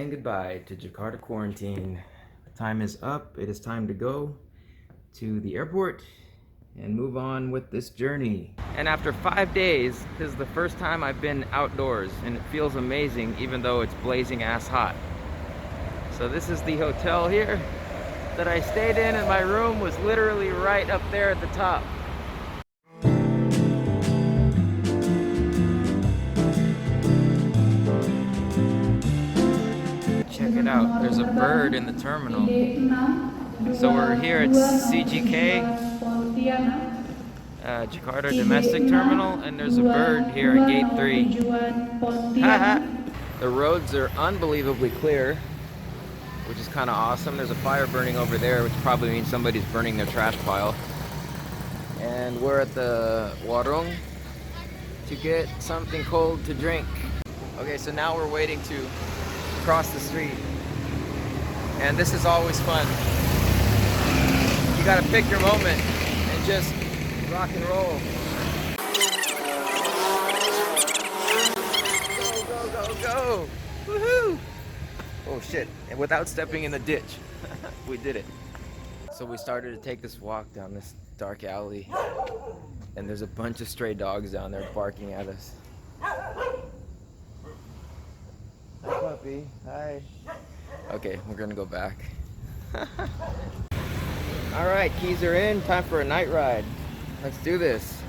saying goodbye to Jakarta quarantine. Time is up. It is time to go to the airport and move on with this journey. And after 5 days, this is the first time I've been outdoors, and it feels amazing even though it's blazing ass hot. So this is the hotel here that I stayed in, and my room was literally right up there at the top. Check it out, there's a bird in the terminal. So we're here at CGK, Jakarta Domestic Terminal, and there's a bird here at Gate 3. The roads are unbelievably clear, which is kind of awesome. There's a fire burning over there, which probably means somebody's burning their trash pile. And we're at the warung to get something cold to drink. Okay, so now we're waiting to cross the street. And this is always fun. You gotta pick your moment and just rock and roll. Go, go, go, go! Woohoo! Oh shit, and without stepping in the ditch. We did it. So we started to take this walk down this dark alley, and there's a bunch of stray dogs down there barking at us. Hi puppy, hi. Okay, we're gonna go back. Alright, keys are in, time for a night ride. Let's do this.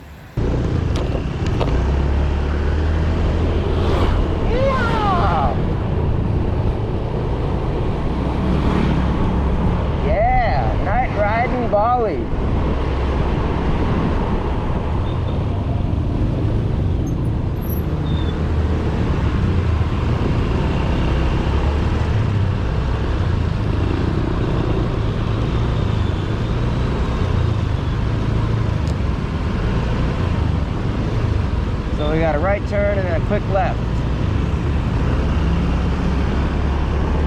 Yeah, night ride in Bali. So we got a right turn and then a quick left.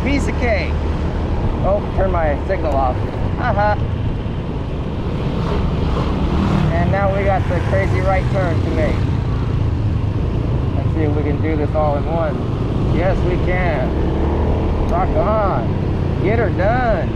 Piece of cake. Oh, turn my signal off. Haha. And now we got the crazy right turn to make. Let's see if we can do this all in one. Yes, we can. Rock on. Get her done.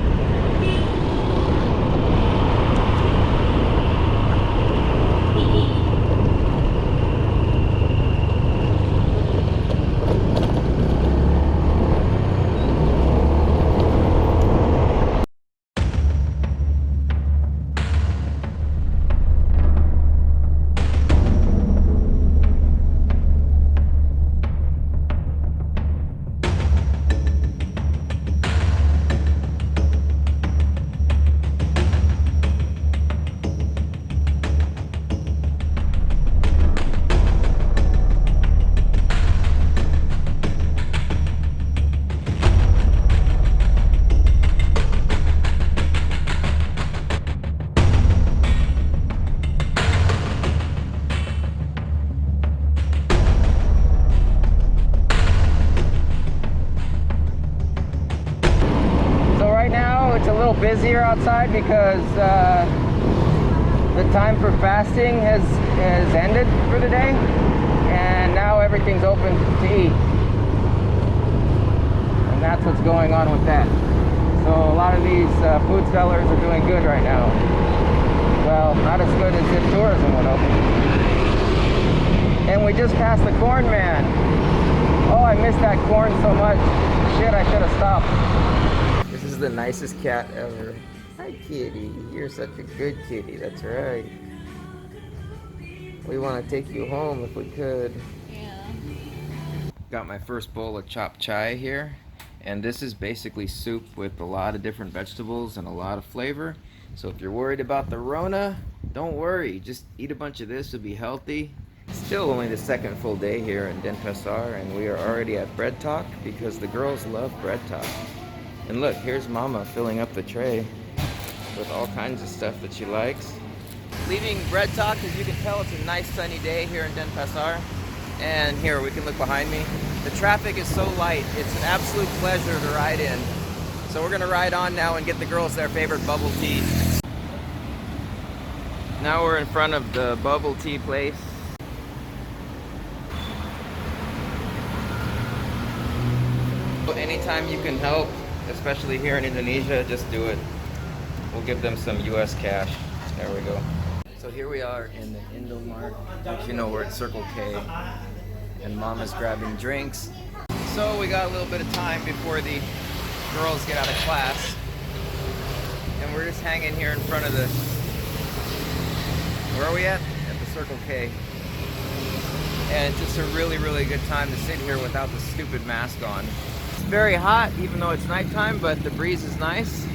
It's a little busier outside because the time for fasting has ended for the day, and now everything's open to eat, and that's what's going on with that. So a lot of these food sellers are doing good right now. Well, not as good as if tourism would open. And we just passed the corn man. Oh, I missed that corn so much. Shit, I should have stopped. This is the nicest cat ever. Hi kitty, you're such a good kitty, that's right. We want to take you home if we could. Yeah. Got my first bowl of chopped chai here, and this is basically soup with a lot of different vegetables and a lot of flavor. So if you're worried about the Rona, don't worry, just eat a bunch of this, it'll be healthy. Still only the second full day here in Denpasar, and we are already at bread talk because the girls love bread talk. And look, here's Mama filling up the tray with all kinds of stuff that she likes. Leaving bread talk, as you can tell, it's a nice sunny day here in Denpasar. And here, we can look behind me. The traffic is so light, it's an absolute pleasure to ride in. So we're gonna ride on now and get the girls their favorite bubble tea. Now we're in front of the bubble tea place. anytime you can help, especially here in Indonesia, just do it. We'll give them some US cash. There we go. So here we are in the Indomart, which you know we're at Circle K, and Mama's grabbing drinks. So we got a little bit of time before the girls get out of class, and we're just hanging here in front of the, where are we at? At the Circle K. And it's just a really, really good time to sit here without the stupid mask on. It's very hot, even though it's nighttime, but the breeze is nice.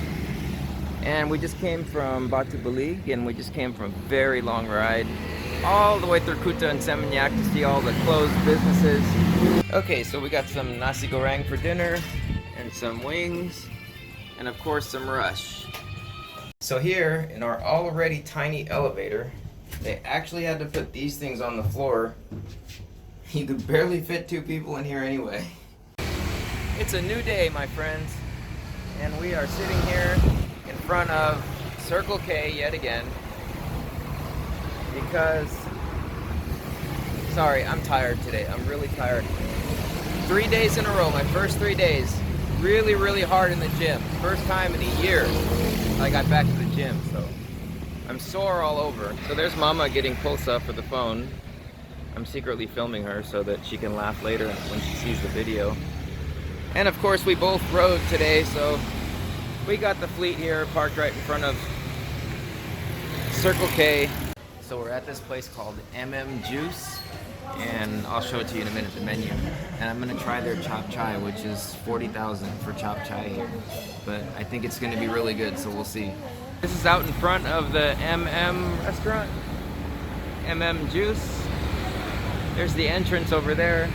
And we just came from Bali, and we just came from a very long ride, all the way through Kuta and Seminyak to see all the closed businesses. Okay, so we got some nasi goreng for dinner, and some wings, and of course some rush. So here, in our already tiny elevator, they actually had to put these things on the floor. You could barely fit 2 people in here anyway. It's a new day, my friends, and we are sitting here in front of Circle K yet again because, sorry, I'm tired today. I'm really tired. 3 days in a row, my first 3 days, really, really hard in the gym. First time in a year I got back to the gym, so I'm sore all over. So there's Mama getting pulsa for the phone. I'm secretly filming her so that she can laugh later when she sees the video. And of course we both rode today, so we got the fleet here parked right in front of Circle K. So we're at this place called Juice, and I'll show it to you in a minute, the menu. And I'm gonna try their chop chai, which is 40,000 for chop chai here. But I think it's gonna be really good, so we'll see. This is out in front of the restaurant, Juice. There's the entrance over there,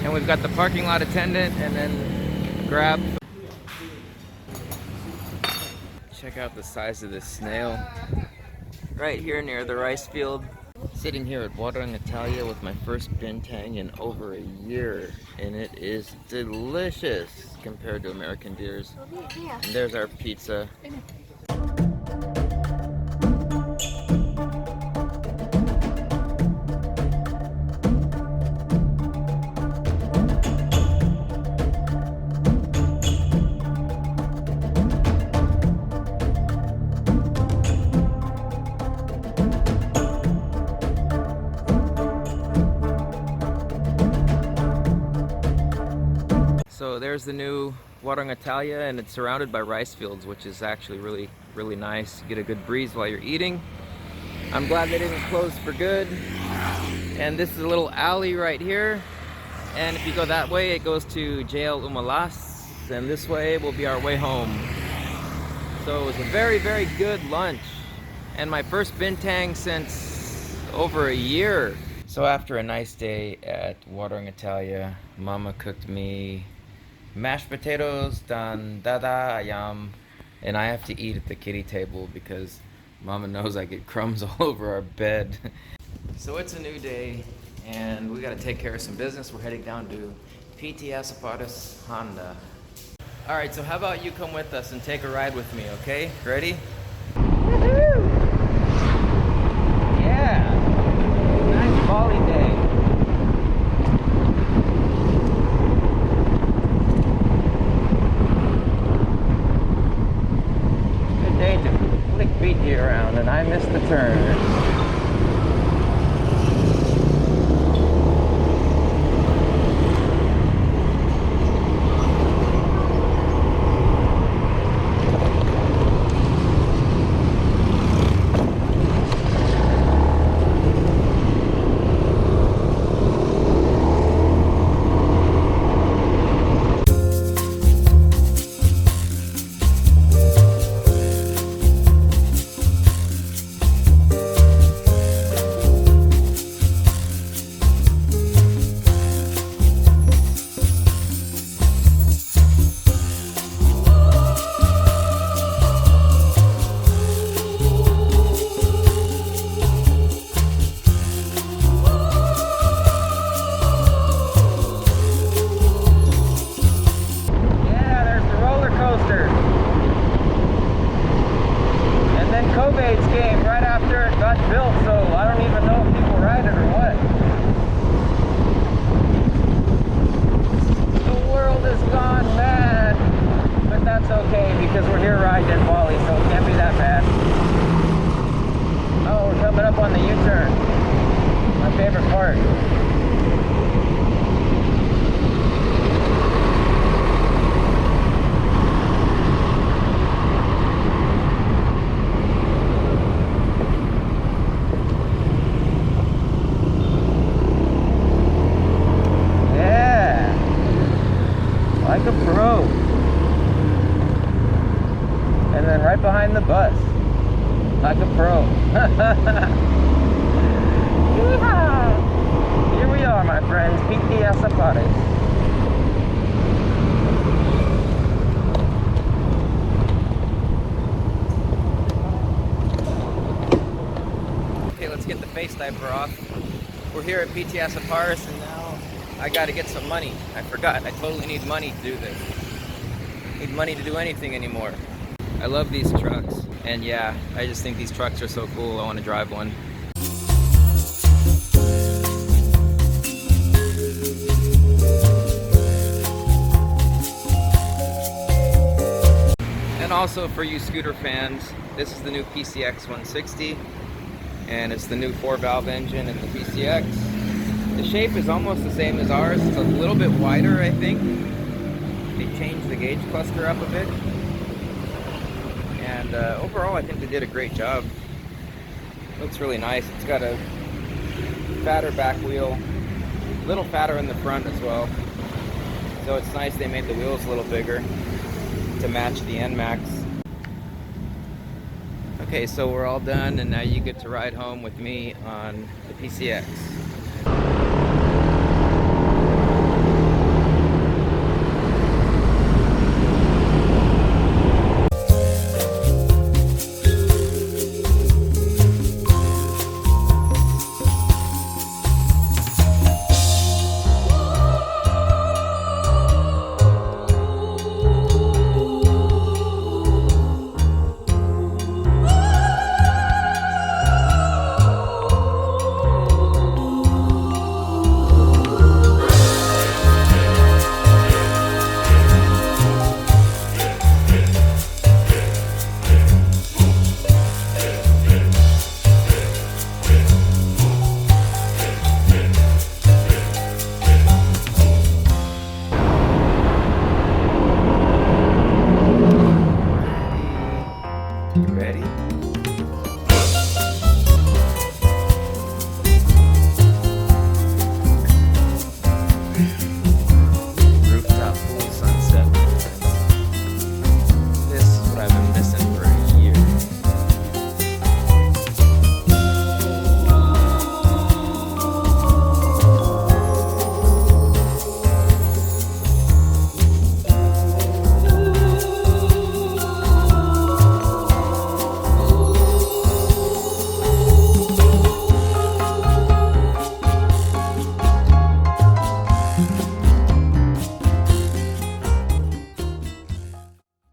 and we've got the parking lot attendant, and then Grab. Check out the size of this snail. Right here near the rice field. Sitting here at Warung Italia with my first bintang in over a year, and it is delicious compared to American beers. And there's our pizza. So there's the new Warung Italia, and it's surrounded by rice fields, which is actually really, really nice. You get a good breeze while you're eating. I'm glad they didn't close for good. And this is a little alley right here. And if you go that way, it goes to JL Umalas, and this way will be our way home. So it was a very, very good lunch, and my first bintang since over a year. So after a nice day at Warung Italia, Mama cooked me mashed potatoes dan dada ayam, and I have to eat at the kiddie table because Mama knows I get crumbs all over our bed. So it's a new day, and we gotta take care of some business. We're heading down to PTS Apartis Honda. All right, so how about you come with us and take a ride with me, okay? Ready? Woohoo! Yeah! Nice Bali day. Good day to flick BT around, and I missed the turn. Built, so I don't even know if people ride it or what. The world has gone mad. ride in Bali, so it can't be that bad. Oh, we're coming up on the U-turn. My favorite part. Like a pro. And then right behind the bus, like a pro. Yeehaw! Here we are, my friends, Denpasar. Okay, let's get the face diaper off. We're here at Denpasar, and now I gotta get some money. I forgot. I totally need money to do this. Need money to do anything anymore. I love these trucks. And yeah, I just think these trucks are so cool. I want to drive one. And also for you scooter fans, this is the new PCX 160. And it's the new 4-valve engine in the PCX. The shape is almost the same as ours. It's a little bit wider, I think. They changed the gauge cluster up a bit. And overall, I think they did a great job. Looks really nice. It's got a fatter back wheel, a little fatter in the front as well. So it's nice they made the wheels a little bigger to match the NMAX. Okay, so we're all done, and now you get to ride home with me on the PCX.